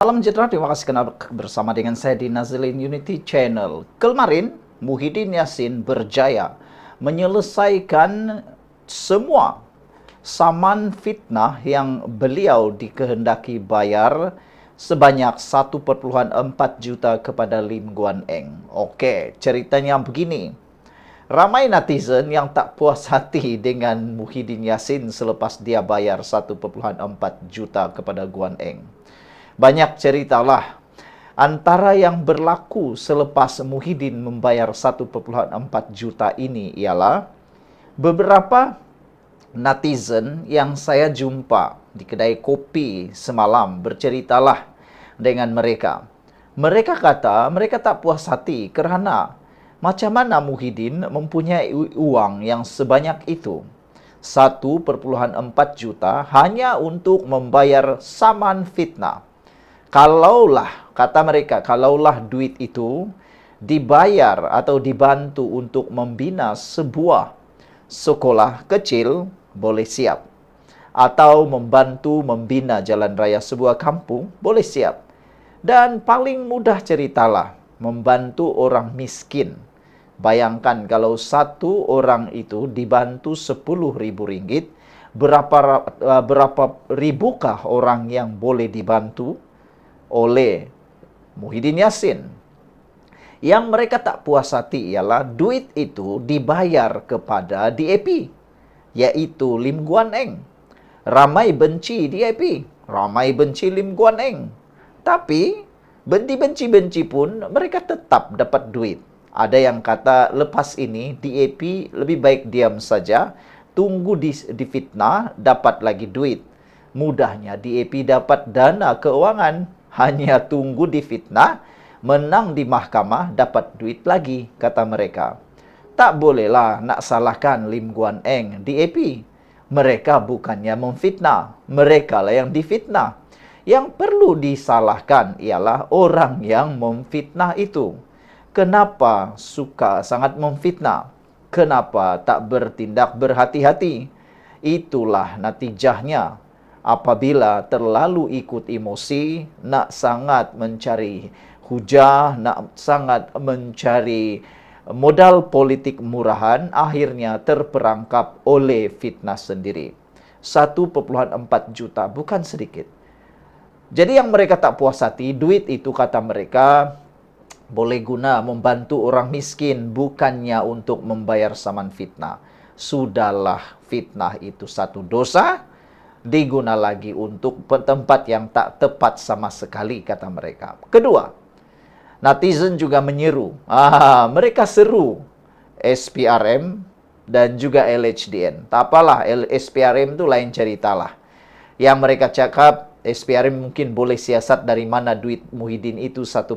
Salam sejahtera, terima kasih kenal bersama dengan saya di Nazilin Unity Channel. Kemarin, Muhyiddin Yassin berjaya menyelesaikan semua saman fitnah yang beliau dikehendaki bayar sebanyak 1,4 juta kepada Lim Guan Eng. Oke, ceritanya begini. Ramai netizen yang tak puas hati dengan Muhyiddin Yassin selepas dia bayar 1,4 juta kepada Guan Eng. Banyak ceritalah. Antara yang berlaku selepas Muhyiddin membayar 1,4 juta ini ialah beberapa netizen yang saya jumpa di kedai kopi semalam berceritalah dengan mereka. Mereka kata mereka tak puas hati kerana macam mana Muhyiddin mempunyai uang yang sebanyak itu. 1,4 juta hanya untuk membayar saman fitnah. Kalaulah, kata mereka, kalaulah duit itu dibayar atau dibantu untuk membina sebuah sekolah kecil, boleh siap. Atau membantu membina jalan raya sebuah kampung, boleh siap. Dan paling mudah ceritalah, membantu orang miskin. Bayangkan kalau satu orang itu dibantu Rp10.000, berapa ribukah orang yang boleh dibantu oleh Muhyiddin Yassin. Yang mereka tak puas hati ialah duit itu dibayar kepada DAP, yaitu Lim Guan Eng. Ramai benci DAP, ramai benci Lim Guan Eng. Tapi, benci-benci pun mereka tetap dapat duit. Ada yang kata lepas ini DAP lebih baik diam saja, tunggu difitnah, dapat lagi duit. Mudahnya DAP dapat dana keuangan, hanya tunggu difitnah, menang di mahkamah, dapat duit lagi, kata mereka. Tak bolehlah nak salahkan Lim Guan Eng, DAP. Mereka bukannya memfitnah, mereka lah yang difitnah. Yang perlu disalahkan ialah orang yang memfitnah itu. Kenapa suka sangat memfitnah? Kenapa tak bertindak berhati-hati? Itulah natijahnya. Apabila terlalu ikut emosi, nak sangat mencari hujah, nak sangat mencari modal politik murahan, akhirnya terperangkap oleh fitnah sendiri. 1,4 juta, bukan sedikit. Jadi yang mereka tak puas hati, duit itu kata mereka boleh guna membantu orang miskin, bukannya untuk membayar saman fitnah. Sudahlah, fitnah itu satu dosa, diguna lagi untuk tempat yang tak tepat sama sekali, kata mereka. Kedua, netizen juga menyeru. Mereka seru SPRM dan juga LHDN. Tak apalah, SPRM itu lain ceritalah. Yang mereka cakap, SPRM mungkin boleh siasat dari mana duit Muhyiddin itu 1,4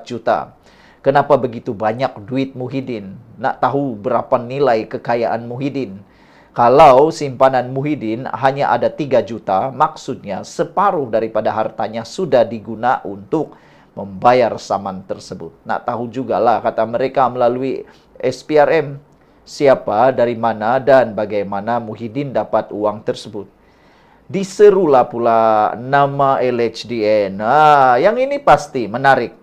juta. Kenapa begitu banyak duit Muhyiddin? Nak tahu berapa nilai kekayaan Muhyiddin? Kalau simpanan Muhyiddin hanya ada 3 juta, maksudnya separuh daripada hartanya sudah diguna untuk membayar saman tersebut. Nak tahu jugalah, kata mereka melalui SPRM, siapa, dari mana, dan bagaimana Muhyiddin dapat uang tersebut. Diserulah pula nama LHDN. Yang ini pasti menarik.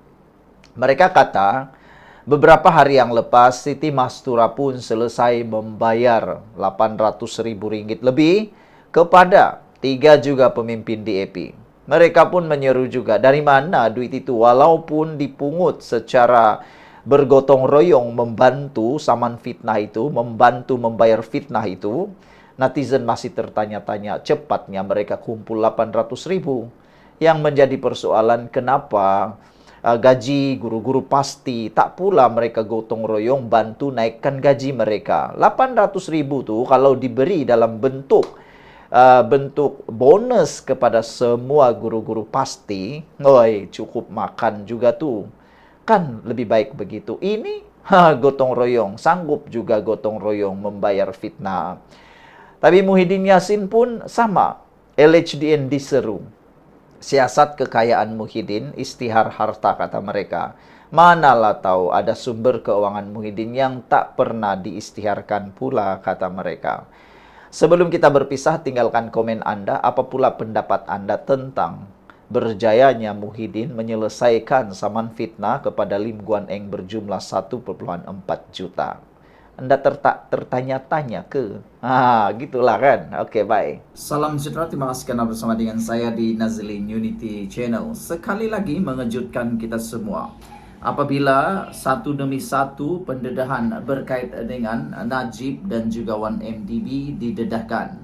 Mereka kata, beberapa hari yang lepas, Siti Mastura pun selesai membayar Rp800.000 lebih kepada 3 juga pemimpin DAP. Mereka pun menyeru juga, dari mana duit itu? Walaupun dipungut secara bergotong royong membantu saman fitnah itu, membantu membayar fitnah itu, netizen masih tertanya-tanya, cepatnya mereka kumpul 800.000. Yang menjadi persoalan, kenapa gaji guru-guru pasti tak pula mereka gotong royong bantu naikkan gaji mereka. 800.000 tu kalau diberi dalam bentuk bonus kepada semua guru-guru pasti, cukup makan juga tu. Kan lebih baik begitu. Ini gotong royong, sanggup juga gotong royong membayar fitnah. Tapi Muhyiddin Yassin pun sama. LHDN diseru. Siasat kekayaan Muhyiddin, istihar harta, kata mereka. Manalah tahu ada sumber keuangan Muhyiddin yang tak pernah diistiharkan pula, kata mereka. Sebelum kita berpisah, tinggalkan komen Anda, apa pula pendapat Anda tentang berjayanya Muhyiddin menyelesaikan saman fitnah kepada Lim Guan Eng berjumlah 1,4 juta. Anda tertanya-tanya ke? Gitulah kan? Oke, baik. Salam sejahtera, terima kasih karena bersama dengan saya di Nazlin Unity Channel. Sekali lagi mengejutkan kita semua. Apabila satu demi satu pendedahan berkait dengan Najib dan juga 1MDB didedahkan.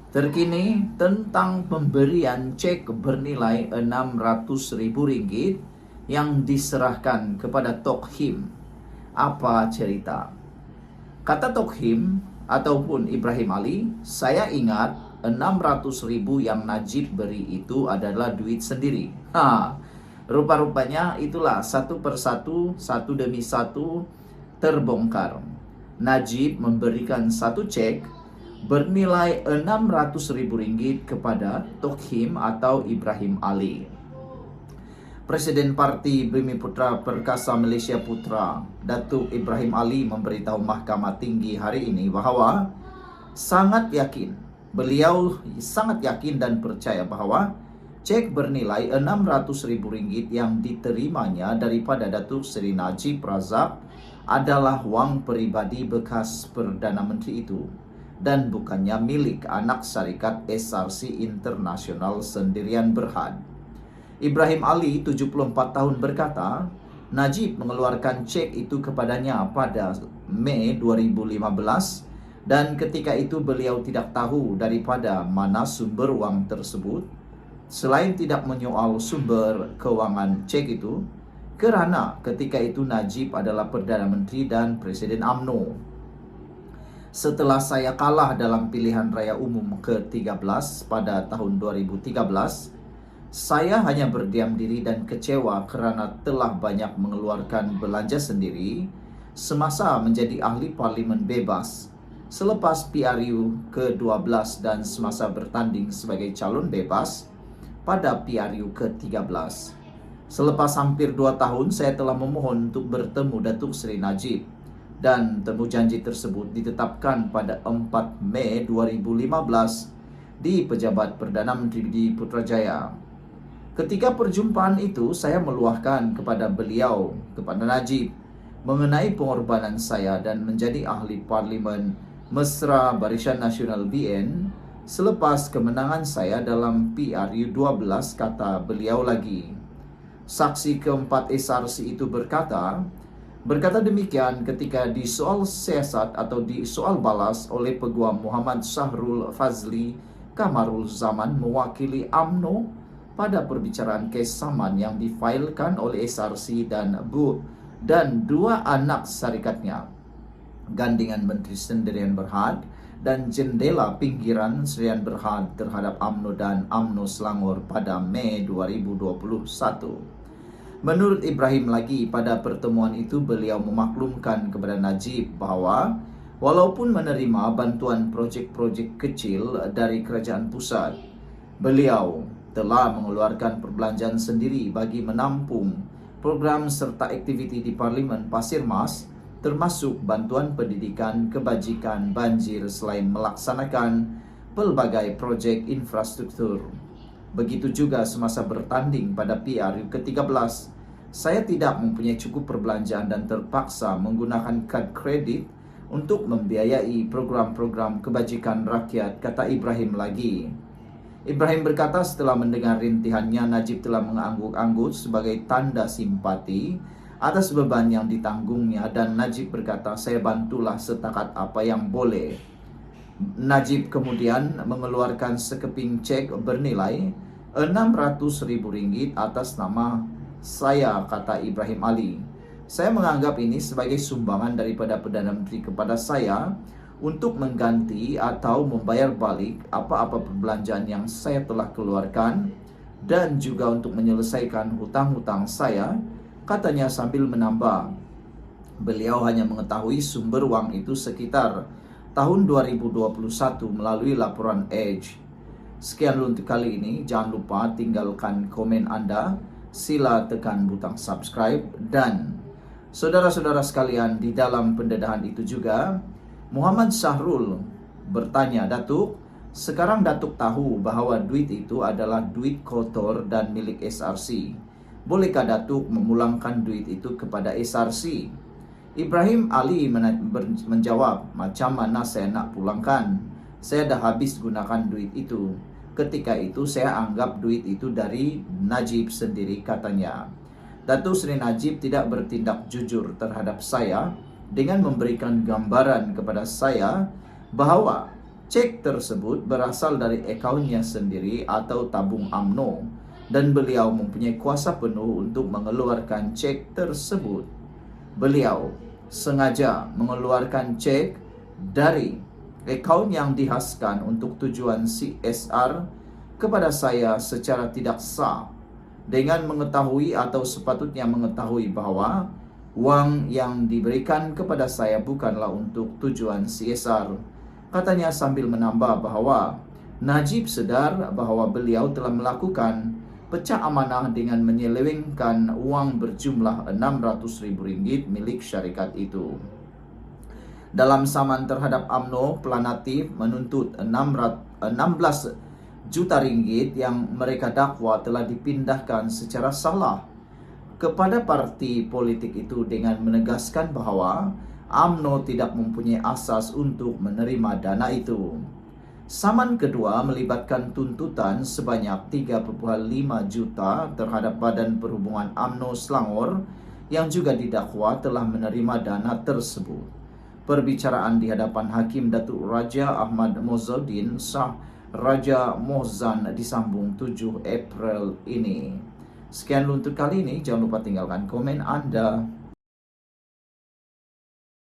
Terkini tentang pemberian cek bernilai Rp600.000 yang diserahkan kepada Tok Him. Apa cerita? Kata Tok Him ataupun Ibrahim Ali, saya ingat 600.000 yang Najib beri itu adalah duit sendiri. Rupa-rupanya itulah satu persatu, satu demi satu terbongkar. Najib memberikan satu cek bernilai Rp600.000 kepada Tok Him atau Ibrahim Ali. Presiden Parti Bumi-Putra Perkasa Malaysia Putra, Datuk Ibrahim Ali memberitahu Mahkamah Tinggi hari ini bahawa beliau sangat yakin dan percaya bahawa cek bernilai Rp600.000 yang diterimanya daripada Datuk Seri Najib Razak adalah wang peribadi bekas Perdana Menteri itu dan bukannya milik anak syarikat SRC Internasional Sendirian Berhad. Ibrahim Ali, 74 tahun berkata, Najib mengeluarkan cek itu kepadanya pada Mei 2015 dan ketika itu beliau tidak tahu daripada mana sumber wang tersebut. Selain tidak menyoal sumber kewangan cek itu, kerana ketika itu Najib adalah Perdana Menteri dan Presiden UMNO. Setelah saya kalah dalam pilihan raya umum ke-13 pada tahun 2013, saya hanya berdiam diri dan kecewa kerana telah banyak mengeluarkan belanja sendiri semasa menjadi ahli parlimen bebas, selepas PRU ke-12 dan semasa bertanding sebagai calon bebas pada PRU ke-13. Selepas hampir 2 tahun, saya telah memohon untuk bertemu Datuk Seri Najib dan temu janji tersebut ditetapkan pada 4 Mei 2015 di Pejabat Perdana Menteri di Putrajaya. Ketika perjumpaan itu, saya meluahkan kepada beliau, kepada Najib, mengenai pengorbanan saya dan menjadi ahli parlimen Mesra Barisan Nasional BN selepas kemenangan saya dalam PRU 12, kata beliau lagi. Saksi keempat SRC itu berkata demikian ketika disoal siasat atau disoal balas oleh Peguam Muhammad Syahrul Fazli Kamarul Zaman mewakili UMNO pada perbicaraan kes saman yang difailkan oleh SRC dan dua anak syarikatnya, Gandingan Menteri Sendirian Berhad dan Jendela Pinggiran Sendirian Berhad terhadap UMNO dan UMNO Selangor pada Mei 2021. Menurut Ibrahim lagi, pada pertemuan itu beliau memaklumkan kepada Najib bahawa walaupun menerima bantuan projek-projek kecil dari kerajaan pusat, beliau telah mengeluarkan perbelanjaan sendiri bagi menampung program serta aktiviti di Parlimen Pasir Mas, termasuk bantuan pendidikan, kebajikan, banjir selain melaksanakan pelbagai projek infrastruktur. Begitu juga semasa bertanding pada PRU ke-13, saya tidak mempunyai cukup perbelanjaan dan terpaksa menggunakan kad kredit untuk membiayai program-program kebajikan rakyat, kata Ibrahim lagi. Ibrahim berkata setelah mendengar rintihannya, Najib telah mengangguk-angguk sebagai tanda simpati atas beban yang ditanggungnya dan Najib berkata, saya bantulah setakat apa yang boleh. Najib kemudian mengeluarkan sekeping cek bernilai Rp600.000 atas nama saya, kata Ibrahim Ali. Saya menganggap ini sebagai sumbangan daripada Perdana Menteri kepada saya untuk mengganti atau membayar balik apa-apa perbelanjaan yang saya telah keluarkan dan juga untuk menyelesaikan hutang-hutang saya, katanya sambil menambah. Beliau hanya mengetahui sumber wang itu sekitar tahun 2021 melalui laporan Edge. Sekian dulu untuk kali ini. Jangan lupa tinggalkan komen Anda. Sila tekan butang subscribe. Dan saudara-saudara sekalian, di dalam pendedahan itu juga Muhammad Syahrul bertanya, Datuk, Sekarang Datuk tahu bahwa duit itu adalah duit kotor dan milik SRC. Bolehkah Datuk memulangkan duit itu kepada SRC? Ibrahim Ali menjawab, macam mana saya nak pulangkan? Saya dah habis gunakan duit itu. Ketika itu saya anggap duit itu dari Najib sendiri, katanya. Datuk Seri Najib tidak bertindak jujur terhadap saya dengan memberikan gambaran kepada saya bahawa cek tersebut berasal dari akaunnya sendiri atau tabung UMNO dan beliau mempunyai kuasa penuh untuk mengeluarkan cek tersebut. Beliau sengaja mengeluarkan cek dari akaun yang dihaskan untuk tujuan CSR kepada saya secara tidak sah, dengan mengetahui atau sepatutnya mengetahui bahawa wang yang diberikan kepada saya bukanlah untuk tujuan CSR. Katanya sambil menambah bahawa Najib sedar bahawa beliau telah melakukan pecah amanah dengan menyelewengkan wang berjumlah RM600,000 milik syarikat itu. Dalam saman terhadap UMNO, Planatif menuntut 16 juta ringgit yang mereka dakwa telah dipindahkan secara salah kepada parti politik itu dengan menegaskan bahawa UMNO tidak mempunyai asas untuk menerima dana itu. Saman kedua melibatkan tuntutan sebanyak 3,5 juta terhadap Badan Perhubungan UMNO Selangor yang juga didakwa telah menerima dana tersebut. Perbicaraan di hadapan Hakim Datuk Raja Ahmad Mozuddin Shah Raja Mohzan disambung 7 April ini. Sekian untuk kali ini, jangan lupa tinggalkan komen Anda.